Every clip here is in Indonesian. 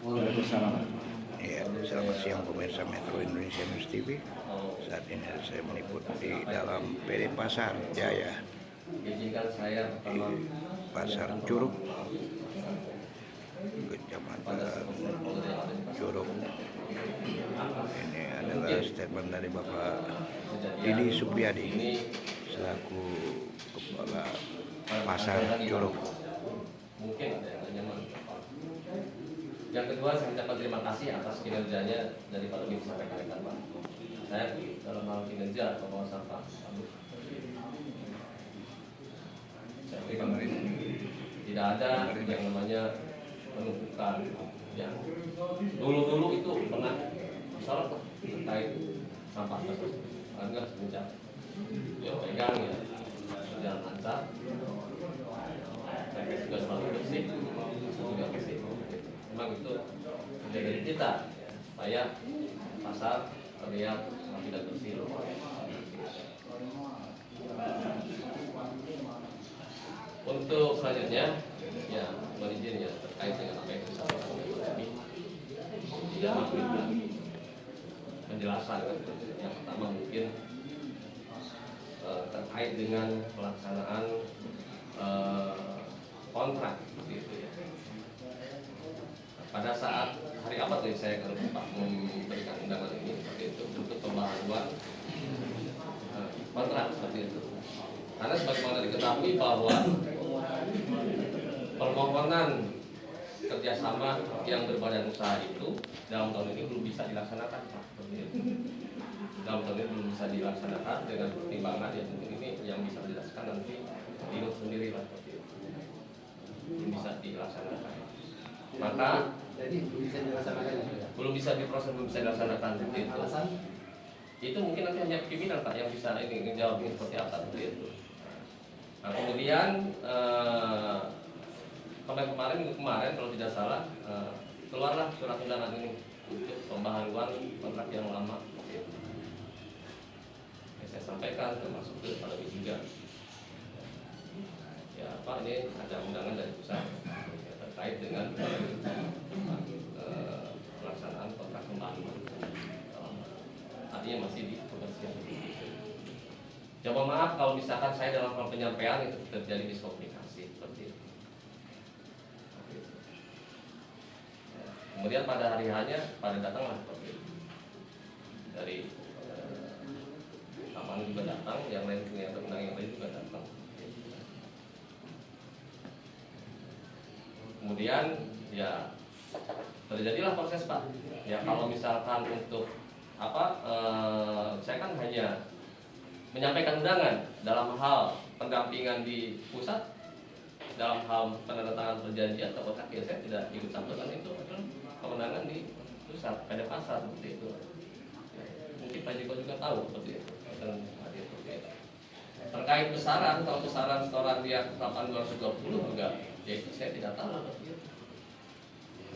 Waalaikumsalam. Ya, selamat siang pemirsa Metro Indonesia News TV. Saat ini saya meliput di dalam PD Pasar Jaya, Izinkan saya di Pasar Curug, Kecamatan Curug. Ini adalah statement dari Bapak Didi Supriyadi selaku Kepala Pasar Curug. mungkin ada yang nyaman. Yang kedua, saya ucapkan terima kasih atas kinerjanya dari Pak Lebih disampaikan Pak. Saya dalam hal kinerja pengawasan Pak saya tidak ada yang namanya penumpukan yang dulu itu pernah masalah terkait sampah harga semenjak dia pegang ya berjalan lancar, saya juga selalu bersih, juga bersih. Memang itu dari kita supaya pasar terlihat rapi dan bersih. Untuk selanjutnya, ya mohon izin ya terkait dengan apa yang disampaikan oleh Pak Edi. Tidak memberikan penjelasan. Yang pertama mungkin terkait dengan pelaksanaan kontrak, gitu ya. Pada saat hari apa tuh saya ke Pak memberikan undangan ini seperti itu untuk pembaharuan kontrak seperti itu. Karena sebagaimana diketahui bahwa permohonan kerjasama yang berbadan usaha itu dalam tahun ini belum bisa dilaksanakan, Pak. Dalam tahun ini belum bisa dilaksanakan dengan pertimbangan yang mungkin ini yang bisa dijelaskan nanti Dino sendiri lah seperti itu. Belum bisa dilaksanakan. Maka Jadi belum bisa dilaksanakan ya? Belum bisa diproses, belum bisa dilaksanakan seperti itu. Alasan? Itu mungkin nanti hanya pimpinan Pak yang bisa ini menjawab ini seperti apa seperti itu. Nah, kemudian minggu kemarin kalau tidak salah keluarlah surat undangan ini untuk pembaharuan kontrak yang lama. Saya sampaikan termasuk kepada juga. Ya Pak, ini ada undangan dari pusat terkait dengan pelaksanaan kontrak pembaharuan. Artinya masih di pembersihan. Ya mohon maaf kalau misalkan saya dalam hal penyampaian itu terjadi miskomunikasi seperti itu. Ya, kemudian pada hari hanya pada datanglah seperti itu. Dari Taman juga datang, yang lain punya undang yang lain juga datang. Kemudian ya terjadilah proses Pak. Ya kalau misalkan untuk saya kan hanya menyampaikan undangan dalam hal pendampingan di pusat, dalam hal penandatangan perjanjian atau kontrak, ya saya tidak ikut campur kan itu adalah kewenangan di pusat pada pasar seperti itu. Ya, mungkin Pak Jiko juga tahu seperti itu. Terkait besaran, kalau besaran setoran dia tetapkan 220 juga, ya itu saya tidak tahu.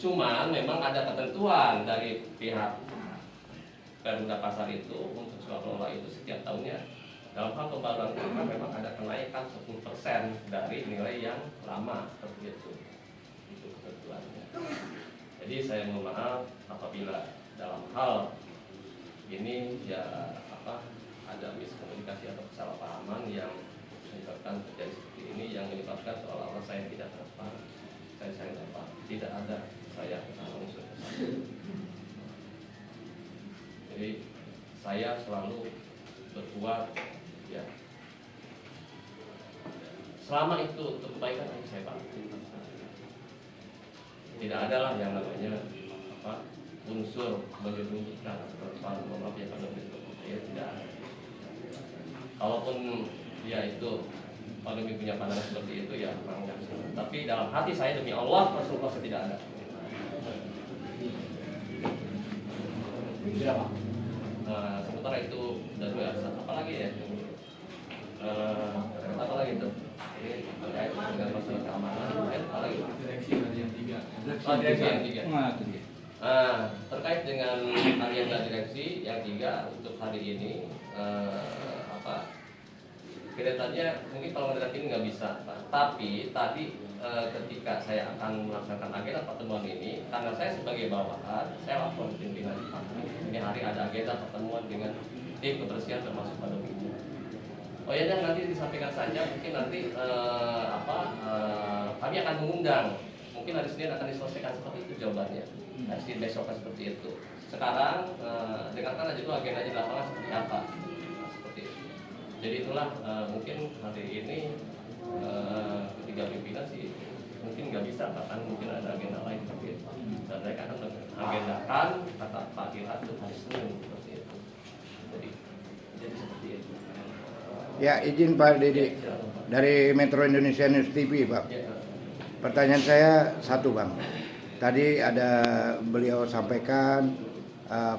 Cuman memang ada ketentuan dari pihak Perumda Pasar itu untuk surat kelola itu setiap tahunnya dalam hal pembaruan kontrak memang ada kenaikan 10% dari nilai yang lama seperti itu. Itu ketentuannya. Jadi saya mohon maaf apabila dalam hal ini ya ada miskomunikasi atau kesalahpahaman yang menyebabkan terjadi seperti ini, yang menyebabkan seolah-olah saya tidak transparan. Saya tidak ada saya unsur kesalahan. Jadi saya selalu berbuat ya selama itu untuk kebaikan yang saya bantu. Tidak ada lah yang namanya unsur menyembunyikan atau maaf ya kalau ya tidak ada. Kalaupun dia itu pandemi punya pandangan seperti itu ya memang enggak. Tapi dalam hati saya demi Allah Rasulullah tidak ada. Nah, sementara itu dari apa lagi ya? Apa lagi itu? Ini terkait dengan masalah keamanan. Apa lagi? Direksi yang 3. Direksi yang 3. Terkait dengan agenda direksi yang 3 untuk hari ini kelihatannya mungkin kalau mendadak ini nggak bisa, Pak. Tapi tadi ketika saya akan melaksanakan agenda pertemuan ini, karena saya sebagai bawahan, saya lapor pimpinan Pak. Ini hari ada agenda pertemuan dengan tim kebersihan termasuk Pak Domi. Oh ya, dan nanti disampaikan saja, mungkin nanti kami akan mengundang, mungkin hari Senin akan diselesaikan seperti itu jawabannya. Hari Senin besok seperti itu. Sekarang dengarkan aja dulu agenda di lapangan seperti apa. Nah, seperti itu. Jadi itulah mungkin hari ini ketiga pimpinan sih mungkin nggak bisa, bahkan mungkin ada agenda lain seperti itu. Dan mereka akan mengagendakan kata Pak Ilham itu hari Senin seperti itu. Jadi seperti itu. Ya, izin Pak Dede dari Metro Indonesia News TV, Pak. Pertanyaan saya satu, Bang. Tadi ada beliau sampaikan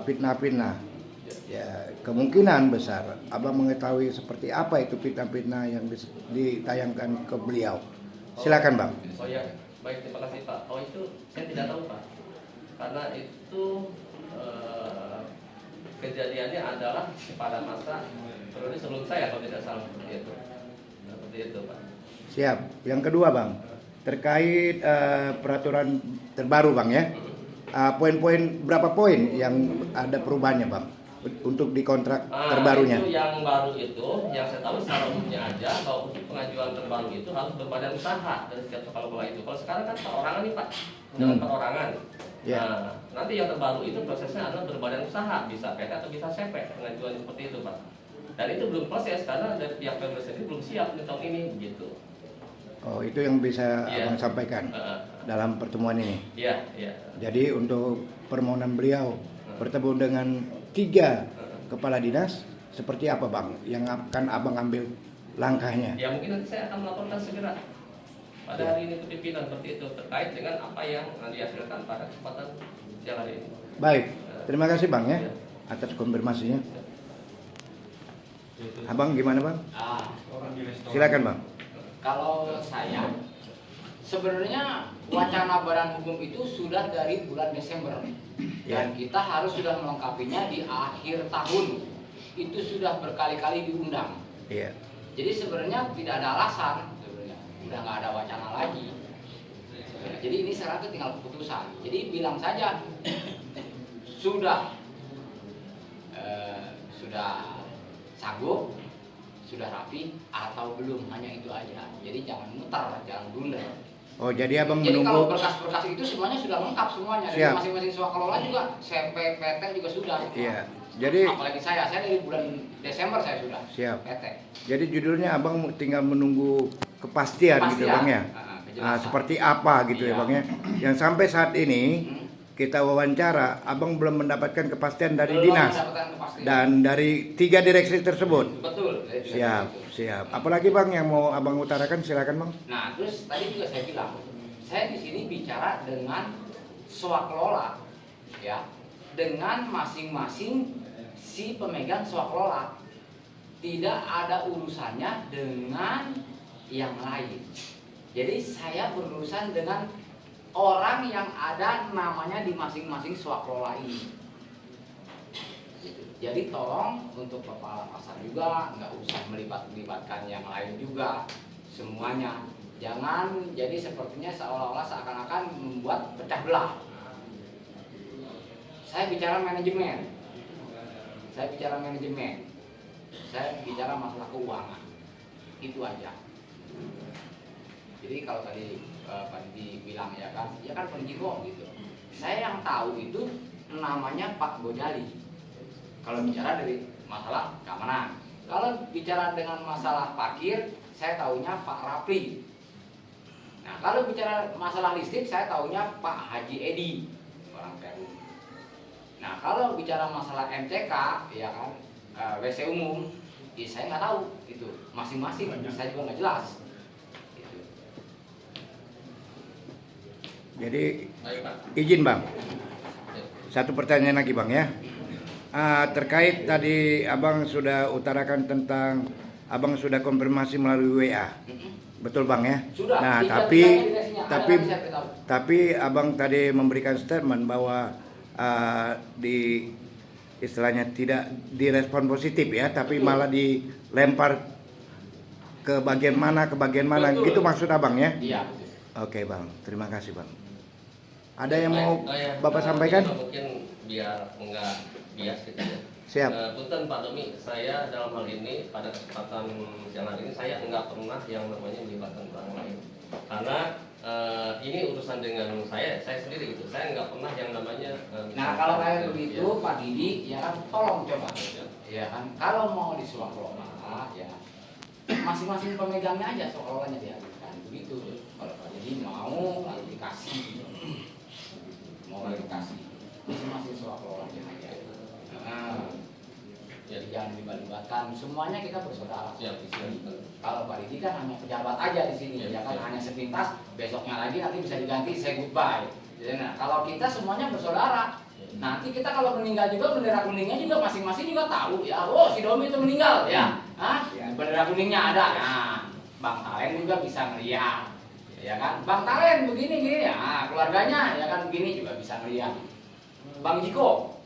fitnah-fitnah. Ya, kemungkinan besar Abang mengetahui seperti apa itu fitnah-fitnah yang ditayangkan ke beliau. Silakan, Bang. Oh ya, baik, terima kasih Pak. Oh itu saya tidak tahu Pak, karena itu kejadiannya adalah pada masa periode sebelum saya kalau tidak salah seperti itu. Seperti itu Pak. Siap. Yang kedua, Bang, terkait peraturan terbaru, Bang ya. Poin-poin berapa poin yang ada perubahannya, Bang, untuk di kontrak terbarunya? Itu yang baru itu, yang saya tahu secara umumnya aja bahwa untuk pengajuan terbaru itu harus berbadan usaha dari setiap kepala itu. Kalau sekarang kan perorangan nih Pak, dengan perorangan. Ya. Nah, nanti yang terbaru itu prosesnya adalah berbadan usaha, bisa PT atau bisa CP, pengajuan seperti itu Pak. Dan itu belum proses karena dari pihak Pemda sendiri belum siap di tahun ini, begitu. Oh, itu yang bisa Iya. Abang sampaikan dalam pertemuan ini. Iya, iya. Jadi untuk permohonan beliau bertemu dengan 3 kepala dinas, seperti apa, Bang, yang akan Abang ambil langkahnya? Ya mungkin nanti saya akan melaporkan segera pada hari ini ke pimpinan seperti itu terkait dengan apa yang dihasilkan pada kesempatan siang hari ini. Baik, terima kasih Bang ya atas konfirmasinya. Abang gimana, Bang? Silakan, Bang. Kalau saya sebenarnya wacana badan hukum itu sudah dari bulan Desember dan kita harus sudah melengkapinya di akhir tahun. Itu sudah berkali-kali diundang. Iya. Jadi sebenarnya tidak ada alasan sebenarnya, udah nggak ada wacana lagi. Jadi ini sekarang itu tinggal keputusan. Jadi bilang saja sudah sanggup, sudah rapi atau belum, hanya itu aja. Jadi jangan mutar, jangan blunder. Oh, jadi Abang Jadi kalau menunggu. berkas-berkas itu semuanya sudah lengkap semuanya. Dari Siap. masing-masing swakalola juga, CP, PT juga sudah. Iya. Jadi apalagi saya dari bulan Desember saya sudah. Siap. PT. Jadi judulnya Abang tinggal menunggu kepastian gitu, Bang ya. Kejelasan. Seperti apa gitu ya, Iya. Bang ya. Yang sampai saat ini kita wawancara, Abang belum mendapatkan kepastian dari Belum dinas mendapatkan kepastian. dan dari 3 direksi tersebut. Betul. Siap, siap. Apalagi Bang yang mau Abang utarakan, silakan, Bang. Nah, terus tadi juga saya bilang, saya di sini bicara dengan swaklola, ya, dengan masing-masing si pemegang swaklola. Tidak ada urusannya dengan yang lain. Jadi saya berurusan dengan orang yang ada namanya di masing-masing swaklola ini. Jadi tolong untuk kepala pasar juga nggak usah melibatkan yang lain juga, semuanya. Jangan jadi sepertinya seolah-olah seakan-akan membuat pecah belah. Saya bicara manajemen, saya bicara masalah keuangan, itu aja. Jadi kalau tadi Pak Didi bilang ya kan penjiwa gitu. Saya yang tahu itu namanya Pak Gojali. Kalau bicara dari masalah keamanan, kalau bicara dengan masalah parkir, saya tahunya Pak Rapli. Nah, kalau bicara masalah listrik, saya tahunya Pak Haji Edi, orang Peru. Nah, kalau bicara masalah MCK, ya kan, WC umum, ya saya nggak tahu itu masing-masing, saya juga nggak jelas. Gitu. Jadi Baik Pak. izin, Bang. Satu pertanyaan lagi, Bang ya. Terkait tadi Abang sudah utarakan tentang Abang sudah konfirmasi melalui WA. Betul, Bang ya? Sudah. Nah, tidak tapi direksinya. tapi Ada, saya beritahu. tapi Abang tadi memberikan statement bahwa di istilahnya tidak direspon positif ya, tapi malah dilempar ke bagian mana Betul. gitu maksud abang ya? Iya betul. Oke bang, terima kasih bang. Ada yang mau Ya, bapak sampaikan? mungkin biar enggak bias gitu ya. Siap. Punten Pak Domi, saya dalam hal ini pada kesempatan siang hari ini saya enggak pernah yang namanya melibatkan orang lain. Karena ini urusan dengan saya sendiri gitu. Saya enggak pernah yang namanya Nah kalau kayak begitu ya. Pak Didi ya kan tolong coba ya kan kalau mau diswaklola ya masing-masing pemegangnya aja soalnya dialihkan begitu. Kalau Pak Didi mau lalu dikasih mau lalu dikasih masing-masing swaklolanya aja. Nah, jadi jangan dibatkan semuanya kita bersaudara Siap, di sini. siap. Kalau Pak Didi kan hanya pejabat aja di sini Siap, ya kan siap. hanya sepintas besoknya lagi nanti bisa diganti say goodbye. Jadi, nah, kalau kita semuanya bersaudara nanti kita kalau meninggal juga bendera kuningnya juga masing-masing juga tahu ya. Oh si Domi itu meninggal ya. Hah? Bendera kuningnya ada. Nah, Bang Talen juga bisa ngeliat. Ya kan? Bang Talen begini gini ya, keluarganya ya kan begini juga bisa ngeliat. Bang Jiko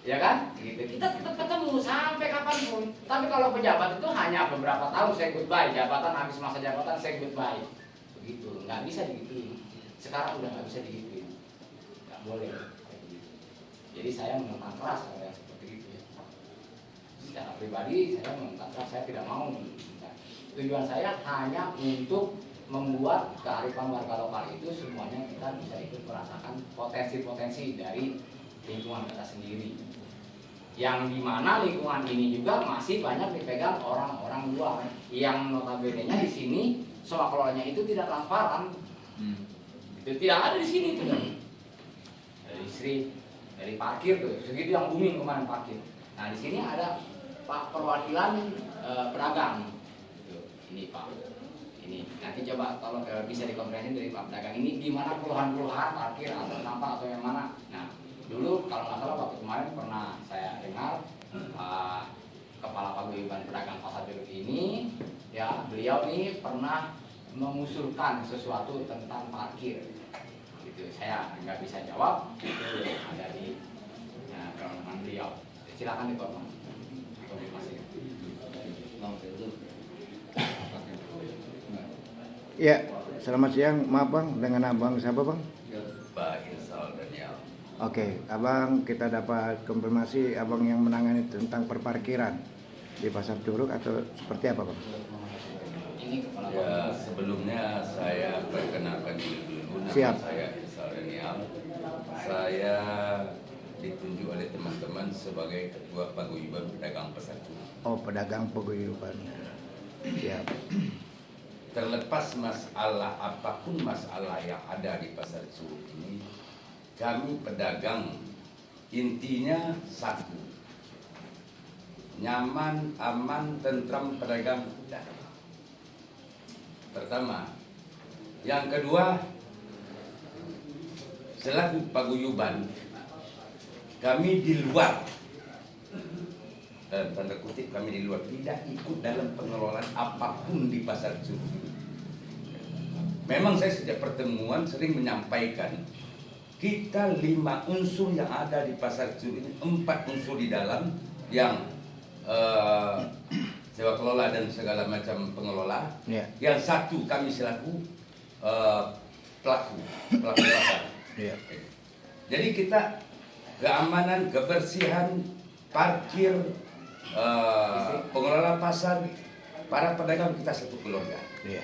ya kan? Gitu. Kita tetap ketemu sampai kapanpun. Tapi kalau pejabat itu hanya beberapa tahun say goodbye, jabatan habis masa jabatan say goodbye. Begitu, nggak bisa digituin. Sekarang udah nggak bisa digituin. Nggak boleh. Jadi saya menentang keras kalau yang seperti itu ya. Secara pribadi saya menentang keras, saya tidak mau. Tujuan saya hanya untuk membuat kearifan warga lokal itu semuanya kita bisa ikut merasakan potensi-potensi dari lingkungan kita sendiri. Yang dimana lingkungan ini juga masih banyak dipegang orang-orang luar yang notabene-nya di sini swaklolanya itu tidak transparan. Itu tidak ada di sini tuh dari istri, dari parkir tuh segitu yang booming kemarin parkir. Nah di sini ada Pak perwakilan pedagang. Ini Pak, ini nanti coba kalau bisa dikomprehensi dari Pak pedagang ini gimana puluhan-puluhan parkir atau sampah atau yang mana. Nah dulu kalau nggak salah waktu kemarin pernah saya dengar kepala paguyuban pedagang pasar Curug ini ya beliau ini pernah mengusulkan sesuatu tentang parkir gitu. Saya nggak bisa jawab itu ada di kewenangan beliau. Silakan dikonfirmasi. Ya, selamat siang. Maaf bang, dengan abang siapa bang? Pak Insal Daniel. Oke, abang kita dapat konfirmasi abang yang menangani tentang perparkiran di Pasar Curug atau seperti apa bang? Ini kepala Ya, sebelumnya saya perkenalkan diri dulu. Nama Siap. saya Insal Daniel. Saya ditunjuk oleh teman-teman sebagai Ketua Paguyuban Pedagang Pasar Curug. Oh, pedagang paguyuban. Siap. Terlepas masalah apapun masalah yang ada di Pasar Curug ini, kami pedagang intinya satu, nyaman, aman, tentram pedagang udah. Pertama, yang kedua, selaku paguyuban kami di luar, dalam tanda kutip kami di luar, tidak ikut dalam pengelolaan apapun di Pasar Curug. Memang saya sejak pertemuan sering menyampaikan kita 5 unsur yang ada di Pasar Curug ini, 4 unsur di dalam yang sewa kelola dan segala macam pengelola. Ya. Yang satu kami selaku pelaku pasar. Iya. Jadi kita keamanan, kebersihan, parkir, pengelola pasar, para pedagang kita satu keluarga. Iya.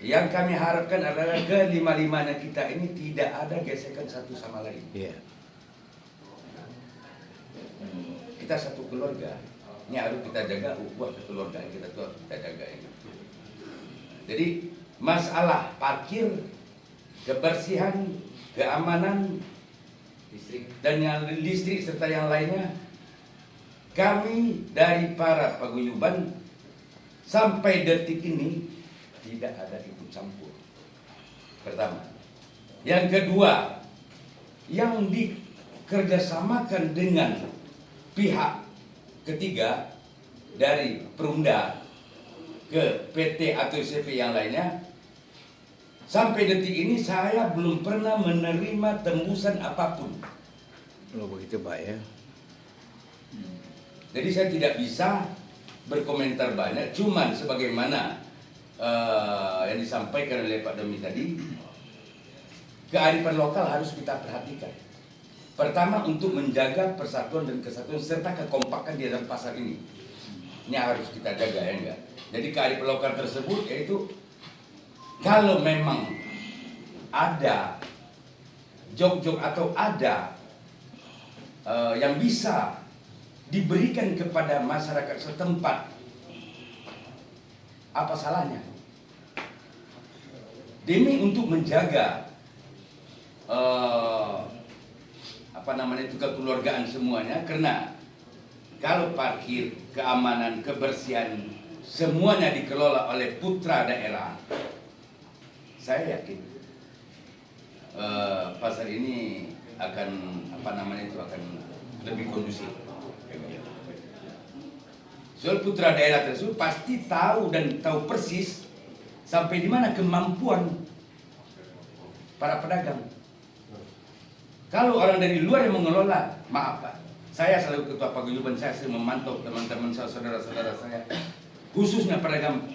Yang kami harapkan adalah kelima-limanya kita ini tidak ada gesekan satu sama lain. Iya. Kita satu keluarga. Ini harus kita jaga ukhuwah kekeluargaan kita tuh harus kita jaga ini. Jadi masalah parkir, kebersihan, keamanan, listrik dan yang listrik serta yang lainnya, kami dari para paguyuban sampai detik ini tidak ada ikut campur. Pertama. Yang kedua, yang dikerjasamakan dengan pihak ketiga dari Perumda ke PT atau CP yang lainnya, sampai detik ini saya belum pernah menerima tembusan apapun. Oh begitu Pak ya. Jadi saya tidak bisa berkomentar banyak, cuman sebagaimana yang disampaikan oleh Pak Demi tadi, kearifan lokal harus kita perhatikan. Pertama, untuk menjaga persatuan dan kesatuan serta kekompakan di dalam pasar ini. Ini harus kita jaga, ya enggak? Jadi kearifan lokal tersebut yaitu kalau memang ada jog-jog atau ada yang bisa diberikan kepada masyarakat setempat, apa salahnya? Demi untuk menjaga kekeluargaan semuanya, karena kalau parkir, keamanan, kebersihan semuanya dikelola oleh putra daerah, saya yakin pasar ini akan akan lebih kondusif. Soal putra daerah tersebut pasti tahu dan tahu persis sampai di mana kemampuan para pedagang. Kalau orang dari luar yang mengelola, maaf Pak, saya selalu ketua paguyuban, saya sering memantau teman-teman saudara-saudara saya, khususnya pedagang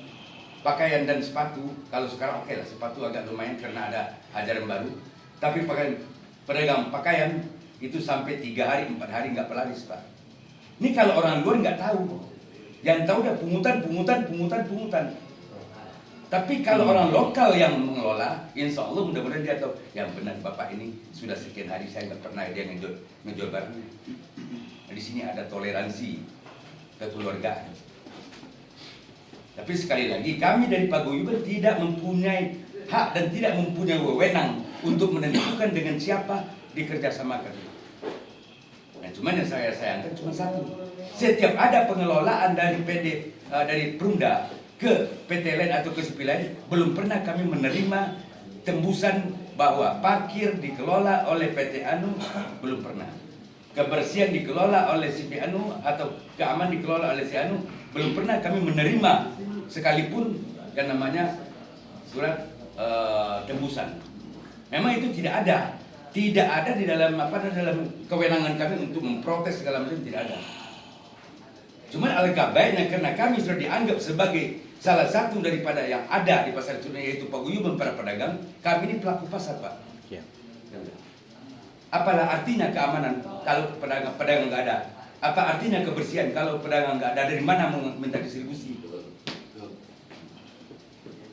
pakaian dan sepatu. Kalau sekarang oke lah, sepatu agak lumayan karena ada ajaran baru. Tapi pedagang pakaian itu sampai 3 hari, 4 hari nggak pelaris Pak. Ini kalau orang luar nggak tahu. Yang tahu udah pungutan. Tapi kalau orang lokal yang mengelola, insya Allah mudah-mudahan dia tahu, yang benar Bapak ini sudah sekian hari saya nggak pernah dia ngejual barangnya. Nah, di sini ada toleransi kekeluargaan. Tapi sekali lagi kami dari paguyuban tidak mempunyai hak dan tidak mempunyai wewenang untuk menentukan dengan siapa dikerjasamakan. Nah, cuman yang saya sayangkan cuma satu. Setiap ada pengelolaan dari dari Perumda ke PT lain atau ke SPI lain, belum pernah kami menerima tembusan bahwa parkir dikelola oleh PT Anu, belum pernah. Kebersihan dikelola oleh SPI Anu atau keamanan dikelola oleh si Anu, belum pernah kami menerima sekalipun yang namanya surat tembusan. Memang itu tidak ada di dalam dalam kewenangan kami untuk memprotes segala macam, tidak ada. Cuman alangkah baiknya karena kami sudah dianggap sebagai salah satu daripada yang ada di pasar Cuna, yaitu paguyuban para pedagang, kami ini pelaku pasar Pak. Ya. Apalah artinya keamanan kalau pedagang nggak ada? Apa artinya kebersihan kalau pedagang nggak ada? Dari mana mau minta distribusi?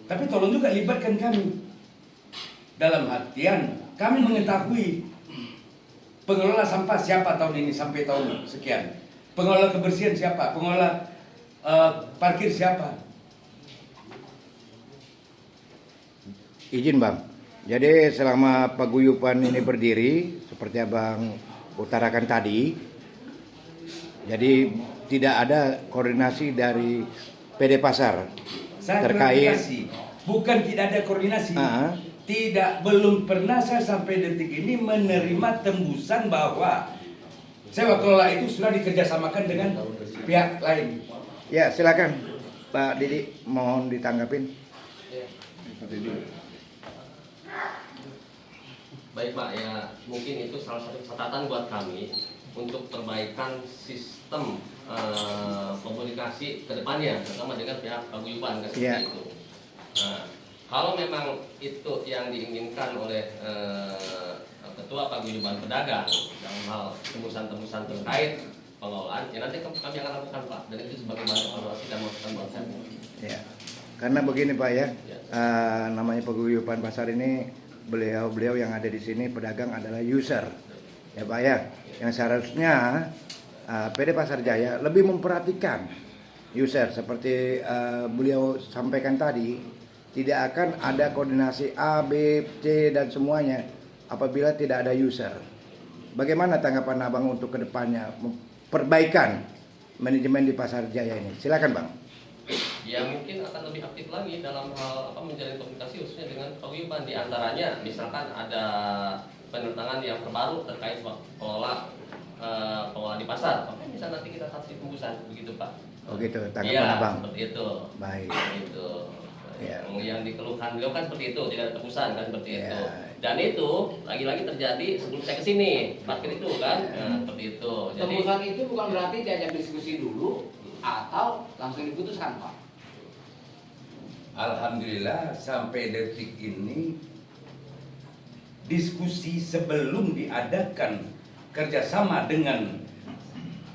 Tapi tolong juga libatkan kami. Dalam artian kami mengetahui pengelola sampah siapa tahun ini sampai tahun sekian. Pengelola kebersihan siapa? Pengelola parkir siapa? Izin Bang, jadi selama paguyuban ini berdiri seperti Abang utarakan tadi, jadi tidak ada koordinasi dari PD Pasar Saya terkait klarifikasi. Bukan tidak ada koordinasi. Belum pernah saya sampai detik ini menerima tembusan bahwa sewa kelola itu sudah dikerjasamakan dengan pihak lain. Ya, silakan Pak Didi, mohon ditanggapin. Baik Pak, ya mungkin itu salah satu catatan buat kami untuk perbaikan sistem komunikasi ke depannya, terutama dengan pihak paguyuban kan seperti itu. Nah, kalau memang itu yang diinginkan oleh Ketua Paguyuban Pedagang dalam hal tembusan-tembusan terkait pengelolaan, ya nanti kami akan lakukan Pak, dan itu sebagai bahan evaluasi dan masukan buat kami. Ya, karena begini Pak ya, namanya paguyuban pasar ini beliau yang ada di sini pedagang adalah user, ya Pak ya, yang seharusnya PD Pasar Jaya lebih memperhatikan user seperti beliau sampaikan tadi, tidak akan ada koordinasi A, B, C dan semuanya apabila tidak ada user. Bagaimana tanggapan Abang untuk kedepannya perbaikan manajemen di Pasar Jaya ini? Silakan Bang. Ya mungkin akan lebih aktif lagi dalam hal menjalin komunikasi khususnya dengan paguyuban, di antaranya misalkan ada penentangan yang terbaru terkait pengelola di pasar, oke bisa nanti kita kasih tembusan begitu Pak. Oh gitu, tanggapan Abang. Seperti itu. Baik. Itu. Ya. Yang dikeluhkan beliau kan seperti itu, tidak ada tembusan kan seperti ya. itu. Dan itu lagi-lagi terjadi sebelum saya kesini, parkir itu kan, seperti itu. Jadi tembusan itu bukan berarti diajak diskusi dulu atau langsung diputuskan Pak. Alhamdulillah sampai detik ini diskusi sebelum diadakan kerjasama dengan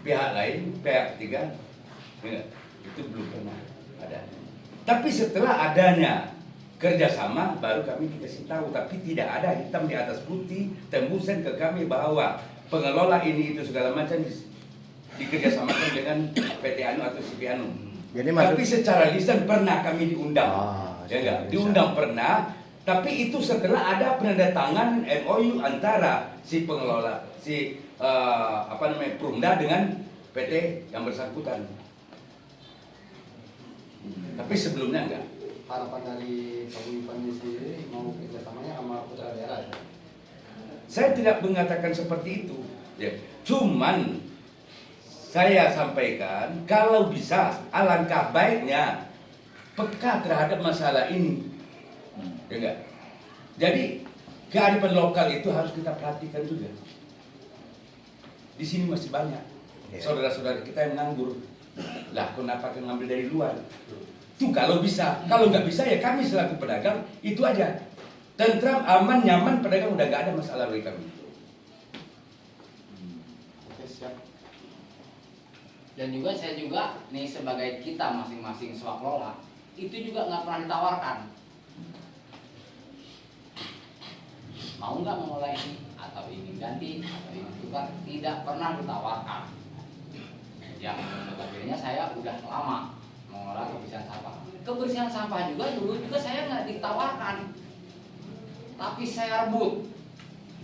pihak lain, pihak ketiga, itu belum pernah ada. Tapi setelah adanya kerjasama baru kami dikasih tahu, tapi tidak ada hitam di atas putih tembusan ke kami bahwa pengelola ini itu segala macam dikerjasamakan dengan PT Anu atau CP Anu. Jadi Tapi secara lisan pernah kami diundang, ya enggak? lisan. Diundang pernah, tapi itu setelah ada penandatanganan MOU antara si pengelola, si Perumda dengan PT yang bersangkutan. Tapi sebelumnya enggak. Harapan dari paguyuban ini sendiri mau kerjasamanya sama putra daerah ya? Saya tidak mengatakan seperti itu. Ya. Cuman saya sampaikan kalau bisa alangkah baiknya peka terhadap masalah ini. Ya enggak? Jadi kearifan lokal itu harus kita perhatikan juga. Di sini masih banyak saudara-saudara kita yang nganggur. Lah kenapa ngambil dari luar? Itu kalau bisa. Kalau nggak bisa ya kami selaku pedagang itu aja. Tentram, aman, nyaman, pedagang udah nggak ada masalah bagi kami. Oke, siap. Dan juga saya juga nih sebagai kita masing-masing swaklola itu juga nggak pernah ditawarkan. Mau nggak mengelola ini atau ini ganti atau ini tukar, tidak pernah ditawarkan. Yang akhirnya saya udah lama mengelola kebersihan sampah. Kebersihan sampah juga dulu juga saya nggak ditawarkan, tapi saya rebut.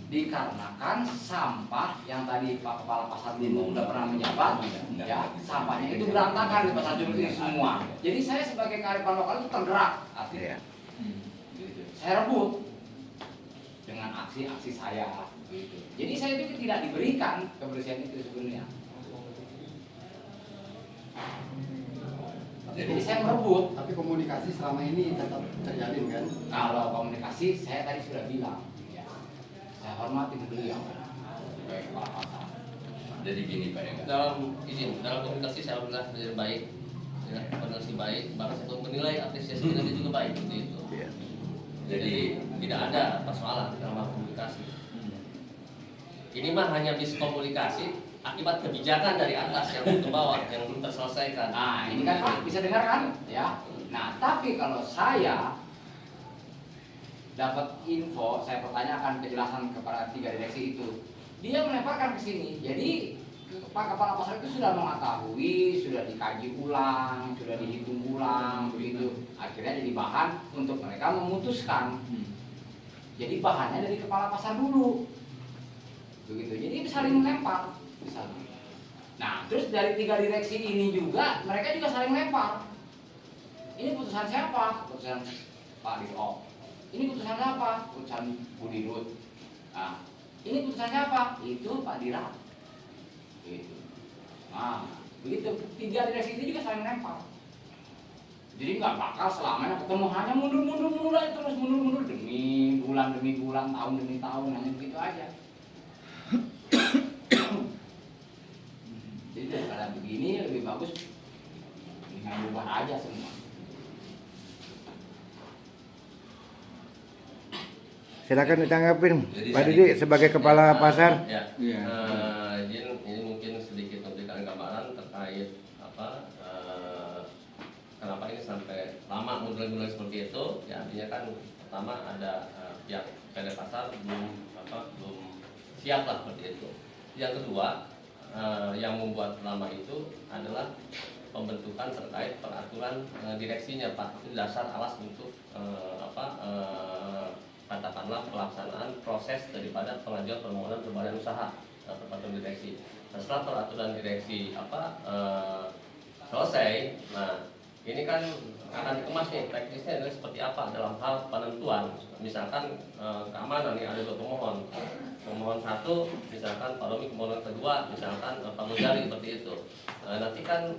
Dikarenakan sampah yang tadi Pak Kepala Pasar dulu udah pernah menjabat, ya sampahnya itu berantakan di Pasar Curug ini semua. Jadi saya sebagai kearifan lokal itu tergerak artinya. Saya rebut dengan aksi-aksi saya. Gitu. Jadi saya itu tidak diberikan kebersihan itu sebenarnya. Jadi saya merebut. Tapi komunikasi selama ini tetap terjalin kan? Kalau komunikasi saya tadi sudah bilang, ya, saya hormati beliau sebagai kepala pasar. Jadi gini Pak Ega. Dalam komunikasi saya alhamdulillah menjadi baik, ya, komunikasi baik, bahkan saya menilai apresiasi kinerja juga baik seperti itu. Jadi tidak ada persoalan dalam hal komunikasi. Ini mah hanya miskomunikasi akibat kebijakan dari atas yang ke bawah yang belum terselesaikan. Nah, ini kan Pak bisa dengar kan? Ya. Nah, tapi kalau saya dapat info, saya pertanyakan kejelasan kepada 3 direksi itu, dia melemparkan ke sini. Jadi Pak Kepala Pasar itu sudah mengetahui, sudah dikaji ulang, sudah dihitung ulang, begitu. Akhirnya jadi bahan untuk mereka memutuskan. Jadi bahannya dari Kepala Pasar dulu, begitu. Jadi saling melempar. Nah, terus dari 3 direksi ini juga mereka juga saling lempar. Ini putusan siapa? Putusan Pak Dirok. Ini putusan siapa? Putusan Bu Dirut. Nah, ini putusan siapa? Itu Pak Dira. Gitu. Nah, begitu 3 direksi ini juga saling lempar. Jadi nggak bakal selamanya ketemu, hanya mundur aja terus mundur demi bulan, tahun demi tahun, hanya begitu aja. Jadi daripada begini lebih bagus dengan bubar aja semua. Silakan ditanggapin, Jadi Pak Didi sebagai kepala pasar. Ya. Ini mungkin sedikit memberikan gambaran terkait kenapa ini sampai lama mulai seperti itu. Ya, artinya kan pertama ada pihak PT Pasar belum siap lah seperti itu. Yang kedua, yang membuat lama itu adalah pembentukan terkait peraturan direksinya, Pak. Itu dasar alas untuk katakanlah pelaksanaan proses daripada pengajuan permohonan berbadan usaha atau peraturan direksi. Nah, setelah peraturan direksi selesai, nah ini kan akan dikemas nih teknisnya adalah seperti apa dalam hal penentuan. Misalkan keamanan nih ada 2 pemohon. Pemohon 1 misalkan Pak Romi, pemohon kedua misalkan Pak Muzali seperti itu. Nanti kan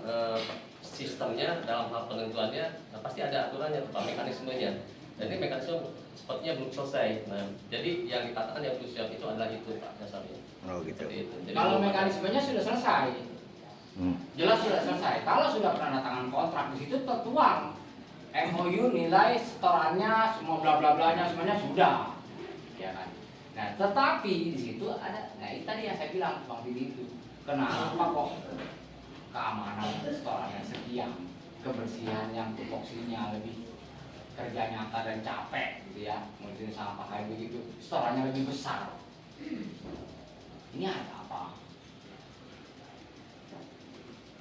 sistemnya dalam hal penentuannya pasti ada aturannya, mekanismenya. Dan ini mekanisme sepertinya belum selesai. Nah, jadi yang dikatakan yang belum siap itu adalah itu Pak dasarnya. Oh gitu. Seperti itu. Jadi, Kalau mekanismenya sudah selesai, jelas sudah selesai. Kalau sudah penandatangan kontrak di situ tertuang MOU nilai setorannya semua bla bla blanya semuanya sudah, ya kan. Nah tetapi di situ ada, nah itu tadi yang saya bilang Bang Didi itu, kenapa kok keamanan setorannya sekian, kebersihan yang tupoksinya lebih, kerja nyata dan capek gitu ya, mungkin sampah kayak begitu, setorannya lebih besar. Ini ada apa?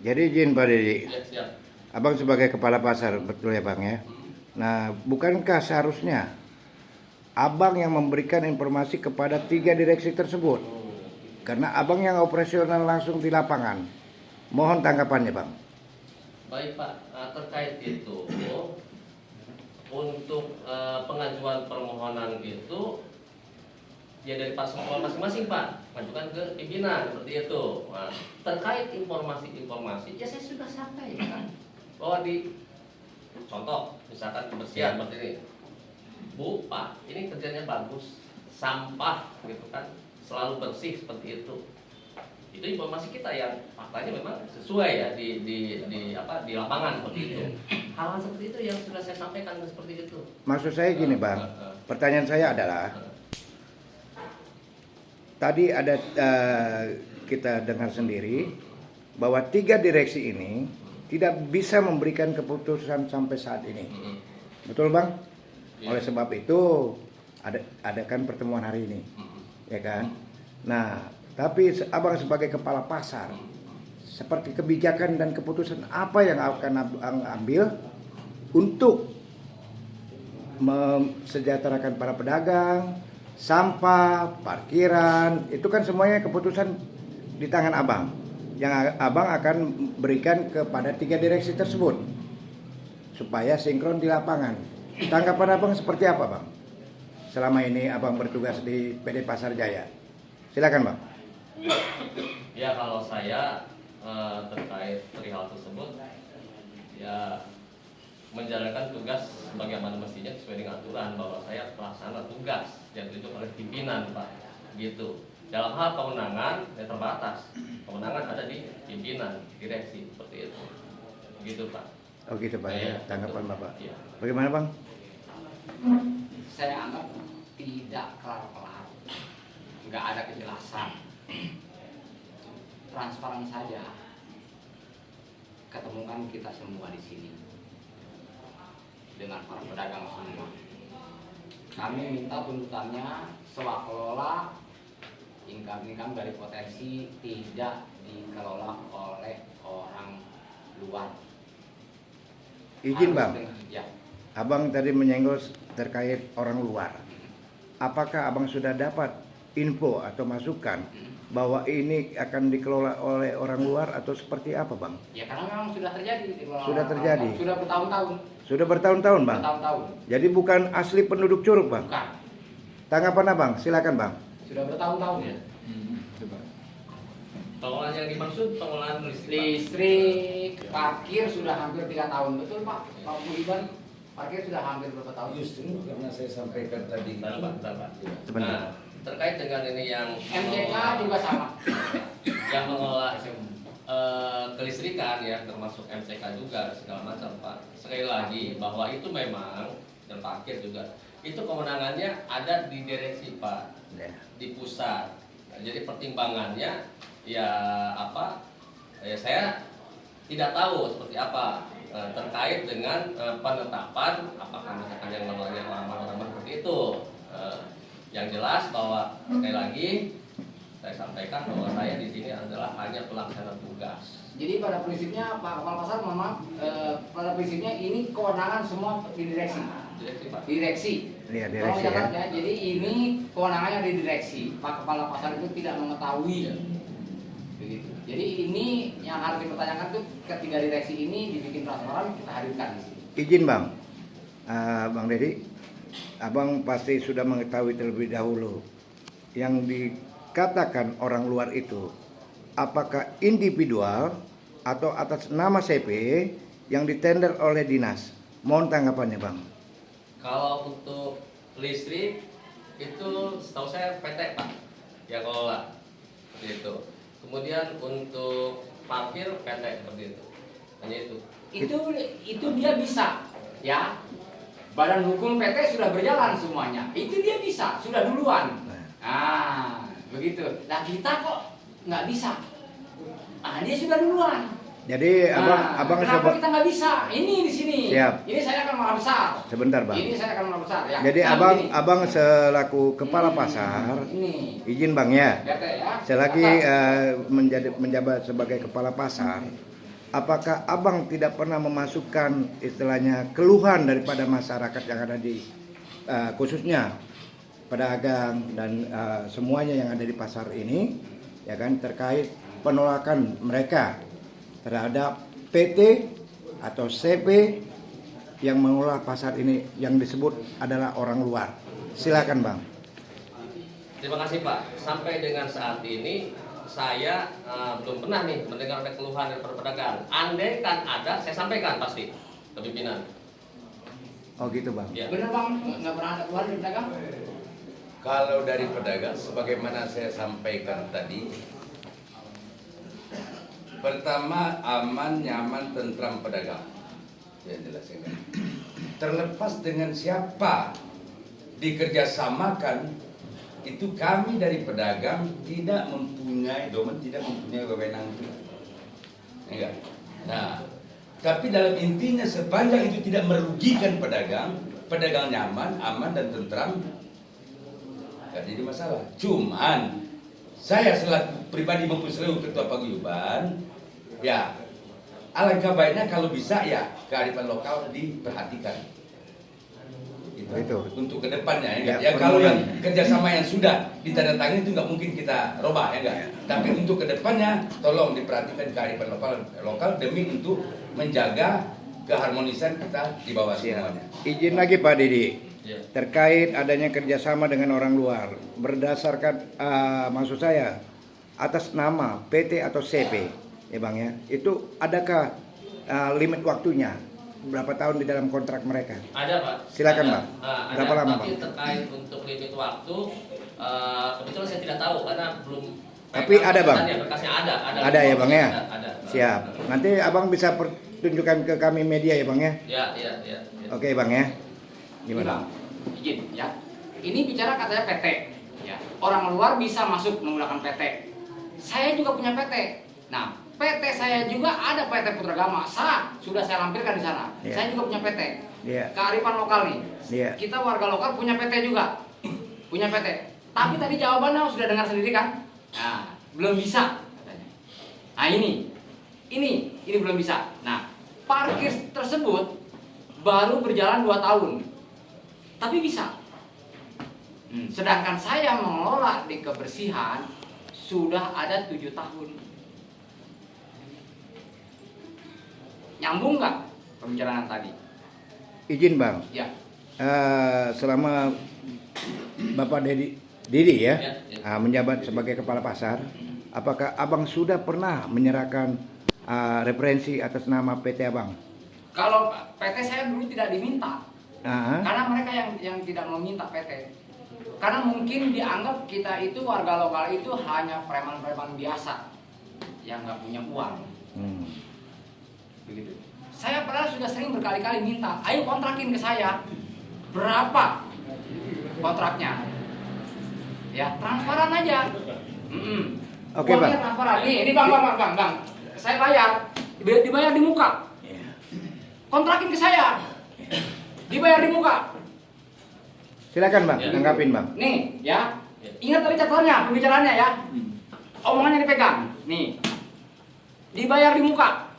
Jadi izin Pak Dedi, Ya, siap. Abang sebagai kepala pasar, betul ya Bang ya? Nah, bukankah seharusnya Abang yang memberikan informasi kepada 3 direksi tersebut? Karena Abang yang operasional langsung di lapangan. Mohon tanggapannya Bang. Baik Pak, terkait itu untuk pengajuan permohonan itu ya dari paslon masing-masing Pak, majukan ke pimpinan seperti itu. Nah, terkait informasi-informasi ya saya sudah sampaikan bahwa di contoh misalkan kebersihan seperti ini, Bu Pak, ini kerjanya bagus, sampah gitu kan selalu bersih seperti itu. Itu informasi kita yang faktanya memang sesuai ya di lapangan seperti itu. Hal-hal seperti itu yang sudah saya sampaikan seperti itu. Maksud saya gini Bang, pertanyaan saya adalah tadi ada kita dengar sendiri bahwa 3 direksi ini tidak bisa memberikan keputusan sampai saat ini. Betul Bang? Oleh sebab itu adakan pertemuan hari ini. Ya kan? Nah, tapi Abang sebagai kepala pasar, seperti kebijakan dan keputusan apa yang akan Abang ambil untuk mensejahterakan para pedagang, sampah, parkiran, itu kan semuanya keputusan di tangan Abang. Yang Abang akan berikan kepada 3 direksi tersebut supaya sinkron di lapangan. Tanggapan Abang seperti apa Bang? Selama ini Abang bertugas di PD Pasar Jaya. Silakan Bang. Ya kalau saya terkait perihal tersebut ya menjalankan tugas sebagaimana mestinya sesuai dengan aturan bahwa saya pelaksana tugas yang ditunjuk oleh pimpinan Pak, gitu. Dalam hal kewenangan ya terbatas, kewenangan ada di pimpinan direksi seperti itu, gitu Pak. Oh gitu Pak ya, tanggapan betul. Bapak. Ya. Bagaimana Bang? Saya anggap tidak kelar-kelar, nggak ada kejelasan, transparan saja. Ketemukan kita semua di sini dengan para pedagang semua. Kami minta tuntutannya swaklola income dari potensi tidak dikelola oleh orang luar. Izin Harus Bang, ya. Abang tadi menyenggung terkait orang luar. Apakah Abang sudah dapat info atau masukan bahwa ini akan dikelola oleh orang luar atau seperti apa Bang? Ya karena memang sudah terjadi. Sudah terjadi. Sudah bertahun-tahun. Sudah bertahun-tahun Bang? Bertahun-tahun. Jadi bukan asli penduduk Curug Bang? Bukan. Tanggapan Abang, silakan Bang. Sudah bertahun-tahun ya. Pengolahan yang dimaksud pengolahan listrik. Listrik, parkir sudah hampir 3 tahun. Betul Pak? Pak Budiman, parkir sudah hampir berapa tahun? Justru karena saya sampaikan tadi Bentar, Pak, bentar, Pak. Sebentar. Nah, terkait dengan ini yang MCK juga sama. yang mengelola kelistrikan ya, termasuk MCK juga segala macam Pak. Sekali lagi bahwa itu memang dan parkir juga itu kewenangannya ada di direksi Pak, Ya. di pusat. Nah, jadi pertimbangannya ya apa? Ya saya tidak tahu seperti apa terkait dengan penetapan apakah misalkan yang namanya orang-orang seperti itu. Yang jelas bahwa sekali lagi saya sampaikan bahwa saya di sini adalah hanya pelaksana tugas. Jadi pada prinsipnya Pak Kepala Pasar mohon maaf, pada prinsipnya ini kewenangan semua di direksi. Direksi Pak. Direksi. Iya, Tolong direksi catat ya. ya. Jadi ini kewenangannya di direksi. Pak Kepala Pasar itu tidak mengetahui. Begitu. Jadi ini yang harus dipertanyakan tuh ketiga direksi ini dibikin transparan, kita hadirkan di sini. Izin Bang, Bang Dedi, Abang pasti sudah mengetahui terlebih dahulu yang dikatakan orang luar itu apakah individual atau atas nama CP yang ditender oleh dinas. Mohon tanggapannya Bang. Kalau untuk listrik itu setahu saya PT Pak yang kelola seperti itu. Kemudian untuk parkir PT seperti itu. Hanya itu. Itu dia bisa. ya badan hukum PT sudah berjalan semuanya, itu dia bisa, sudah duluan. Nah, begitu. Nah kita kok nggak bisa? Ah dia sudah duluan. Jadi abang kenapa kita nggak bisa? Ini di sini. Siap. Ini saya akan marah besar. Sebentar bang. Ini saya akan marah besar. Ya. Jadi Nah, abang selaku kepala pasar, ini. izin bang ya. PT ya. Selagi menjabat sebagai kepala pasar, apakah abang tidak pernah memasukkan istilahnya keluhan daripada masyarakat yang ada di khususnya pedagang dan semuanya yang ada di pasar ini, ya kan, terkait penolakan mereka terhadap PT atau CP yang mengelola pasar ini yang disebut adalah orang luar. Silakan bang. Terima kasih Pak. Sampai dengan saat ini saya belum pernah nih mendengar ada keluhan dari para pedagang. Andai kan ada, saya sampaikan pasti ke pimpinan. Oh gitu bang. Ya. Bener bang, nggak pernah ada keluar dari pedagang. Kalau dari pedagang, sebagaimana saya sampaikan tadi, pertama aman, nyaman, tentram pedagang. Ya jelaskan. Terlepas dengan siapa dikerjasamakan, itu kami dari pedagang tidak mempunyai domain, tidak mempunyai wewenang itu. Enggak. Nah, tapi dalam intinya sepanjang itu tidak merugikan pedagang, pedagang nyaman, aman dan tentram, nggak jadi masalah. Cuman saya selaku pribadi maupun selaku ketua paguyuban, ya alangkah baiknya kalau bisa ya kearifan lokal diperhatikan. Itu untuk kedepannya ya, ya kalau yang kerjasama yang sudah ditandatangani itu nggak mungkin kita robah ya enggak. Tapi untuk kedepannya tolong diperhatikan kearifan lokal demi untuk menjaga keharmonisan kita di bawah semuanya. Izin lagi Pak Didi. Ya. Terkait adanya kerjasama dengan orang luar, berdasarkan maksud saya atas nama PT atau CP, ya bang ya, itu adakah limit waktunya? Berapa tahun di dalam kontrak mereka? Ada Pak. Silakan ada. Bang. Berapa lama Tapi Bang? terkait untuk limit waktu, kebetulan saya tidak tahu karena belum. Tapi ada Bang. Berkasnya ada. Ada ya Bang ya. Ada. Siap. Nanti abang bisa tunjukkan ke kami media ya Bang ya. Ya. Oke Bang ya. Ini, Gimana? Bang, izin ya. Ini bicara katanya PT. Ya. Orang luar bisa masuk menggunakan PT. Saya juga punya PT. Nah, PT saya juga ada PT Putra Gama. Sudah saya lampirkan di sana. Yeah. Saya juga punya PT. Yeah. Kearifan lokal nih. Yeah. Kita warga lokal punya PT juga. Punya PT. Tapi tadi jawabannya sudah dengar sendiri kan? Nah, belum bisa katanya. Nah, ini belum bisa. Nah, parkir tersebut baru berjalan 2 tahun. Tapi bisa. Sedangkan saya mengelola di kebersihan sudah ada 7 tahun. Nyambung nggak pembicaraan tadi? Izin Bang. Ya. Selama Bapak Didi ya, Ya. Menjabat sebagai kepala pasar, apakah abang sudah pernah menyerahkan referensi atas nama PT abang? Kalau PT saya dulu tidak diminta, Ah, karena mereka yang tidak meminta PT. Karena mungkin dianggap kita itu warga lokal itu hanya preman-preman biasa yang nggak punya uang. Begitu. Saya padahal sudah sering berkali-kali minta, ayo kontrakin ke saya. Berapa kontraknya? Ya transparan aja. Oke, Uangnya Bang. transparan. Ini bang. Saya bayar, dibayar di muka. Kontrakin ke saya, dibayar di muka. Silakan Bang, Ya. tanggapin Bang. Nih, ya. Ingat tadi catatannya, pembicaraannya ya. Omongannya dipegang. Nih. Dibayar di muka.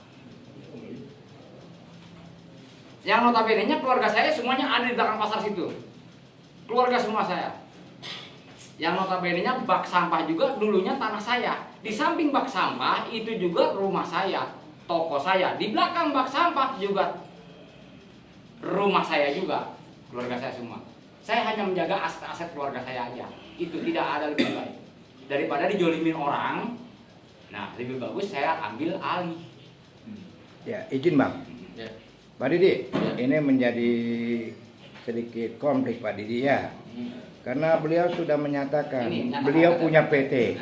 Yang notabene-nya keluarga saya semuanya ada di belakang pasar situ. Keluarga semua saya. Yang notabene-nya bak sampah juga dulunya tanah saya. Di samping bak sampah itu juga rumah saya, toko saya. Di belakang bak sampah juga rumah saya juga, keluarga saya semua. Saya hanya menjaga aset-aset keluarga saya aja. Itu tidak ada lebih baik. Daripada dijolimin orang, nah lebih bagus saya ambil alih. Ya, izin Bang. Ya. Pak Didi, ini menjadi sedikit konflik Pak Didi ya. Karena beliau sudah menyatakan beliau punya PT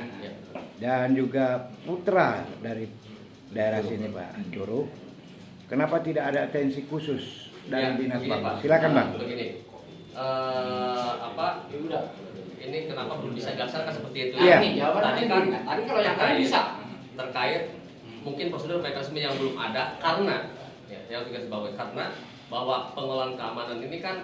dan juga putra dari daerah sini Pak Curug. Kenapa tidak ada atensi khusus dari Ya, dinas begini, bang. Pak. Silakan bang. Begini, ini kenapa belum bisa dilaksanakan seperti itu? Iya. Ini jawabannya Tadi kan, kan tadi kalau yang tadi bisa. terkait mungkin prosedur mekanisme yang belum ada karena ya, yang tugas bawah karena bahwa pengelolaan keamanan ini kan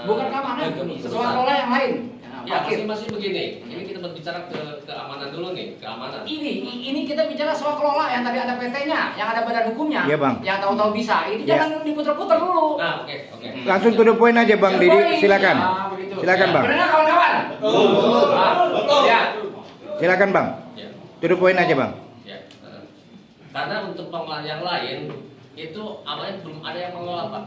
Bukan keamanan, soal kelola yang lain. Nah, ya parkir. masih begini. Ini kita berbicara ke keamanan dulu nih, keamanan. Ini kita bicara soal kelola yang tadi ada PT-nya, yang ada badan hukumnya, Iya, Bang. yang tahu-tahu bisa. Ini Iya. jangan diputar-putar dulu. Nah, oke. Langsung to the point aja bang To the Didi, point. silakan. Ah, begitu. Silakan bang. Benar kawan-kawan? Betul. Ya. Silakan bang. Ya. To the point aja bang. Ya. Karena untuk pengelolaan yang lain itu awalnya belum ada yang mengelola, Pak.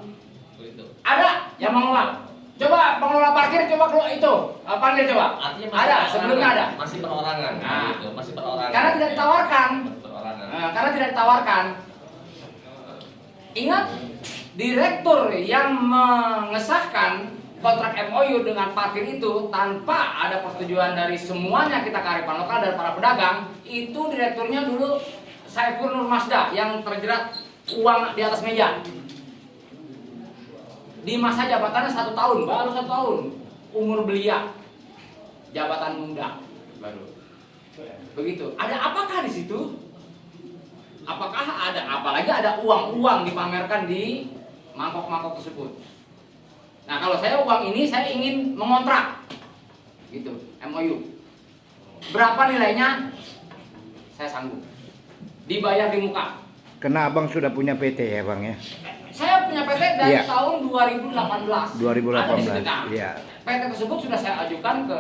Begitu. Ada yang mengelola. Coba pengelola parkir, coba keluar itu. Parkir coba. Artinya Ada, sebelumnya ada. Masih perorangan. Nah. Gitu. Masih perorangan. Karena tidak ditawarkan. Perorangan. Karena tidak ditawarkan. Ingat, direktur yang mengesahkan kontrak MOU dengan parkir itu tanpa ada persetujuan dari semuanya kita kearifan lokal dan para pedagang, itu direkturnya dulu Saiful Nur Masda yang terjerat uang di atas meja. Di masa jabatannya 1 tahun, baru 1 tahun, umur belia, jabatan muda, baru. Begitu. Ada apakah di situ? Apakah ada, apalagi ada uang-uang dipamerkan di mangkok-mangkok tersebut. Nah, kalau saya uang ini saya ingin mengontrak, gitu, MOU. Berapa nilainya? Saya sanggup. Dibayar di muka. Karena abang sudah punya PT ya bang ya. Saya punya PT dari Iya. tahun 2018. 2018, Ada di situ. Nah, iya. PT tersebut sudah saya ajukan ke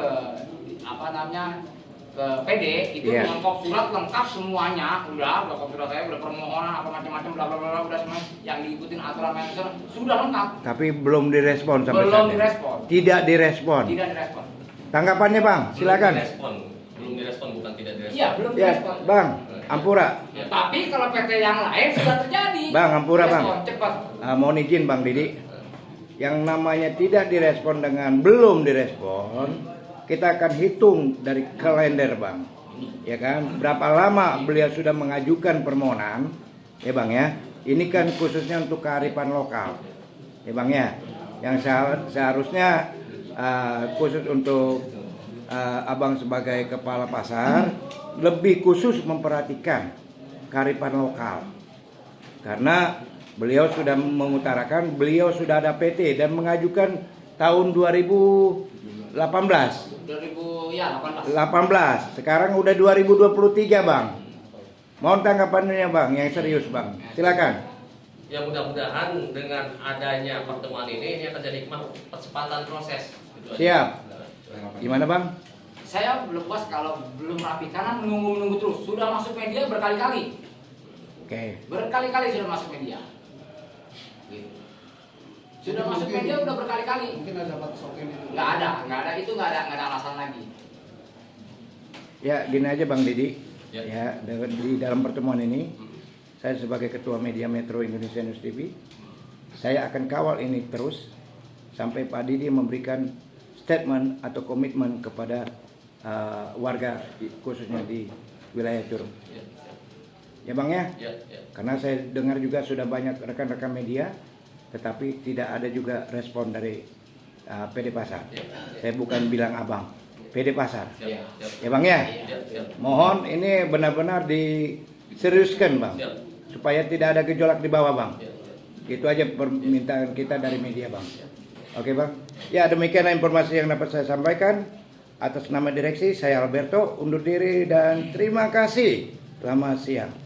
ke PD itu Iya. dengan kop surat lengkap semuanya, udah kop surat saya udah permohonan apa macam-macam bla bla bla udah semua yang diikutin aturan manajer sudah lengkap. Tapi belum direspon sampai Belum saat ini. direspon. Tidak direspon. Tidak direspon. Tanggapannya bang, silakan. Belum direspon, bukan tidak direspon. Iya, belum Ya direspon. bang, Ampura. Tapi kalau PT yang lain sudah terjadi. Bang, Ampura, Bang. Respon cepat. Mohon izin bang Didi. Yang namanya tidak direspon dengan belum direspon, kita akan hitung dari kalender bang, ya kan? Berapa lama beliau sudah mengajukan permohonan, ya bang ya? Ini kan khususnya untuk kearifan lokal, ya bang ya? Yang seharusnya khusus untuk abang sebagai kepala pasar lebih khusus memperhatikan kearifan lokal, karena beliau sudah mengutarakan beliau sudah ada PT dan mengajukan tahun 2018. 18. Sekarang udah 2023 bang. Mohon tanggapannya bang, yang serius bang. Silakan. Ya mudah-mudahan dengan adanya pertemuan ini akan jadi percepatan proses. Gitu aja. Siap. Gimana bang? Saya belum puas kalau belum rapi karena menunggu terus. Sudah masuk media berkali-kali. Oke. Berkali-kali sudah masuk media. Gitu. Sudah masuk media udah berkali-kali. Mungkin ada batas oke ini. Nggak ada itu nggak ada alasan lagi. Ya gini aja bang Didi. Ya. Ya di dalam pertemuan ini saya sebagai ketua media Metro Indonesia News TV, saya akan kawal ini terus sampai Pak Didi memberikan statement atau komitmen kepada warga khususnya di wilayah Curug. Ya bang ya. Karena saya dengar juga sudah banyak rekan-rekan media, tetapi tidak ada juga respon dari PD Pasar. Saya bukan bilang abang, PD Pasar. Ya bang ya. Mohon ini benar-benar diseriuskan bang, supaya tidak ada gejolak di bawah bang. Itu aja permintaan kita dari media bang. Oke bang. Ya demikian informasi yang dapat saya sampaikan. Atas nama direksi saya Alberto undur diri dan terima kasih. Selamat siang.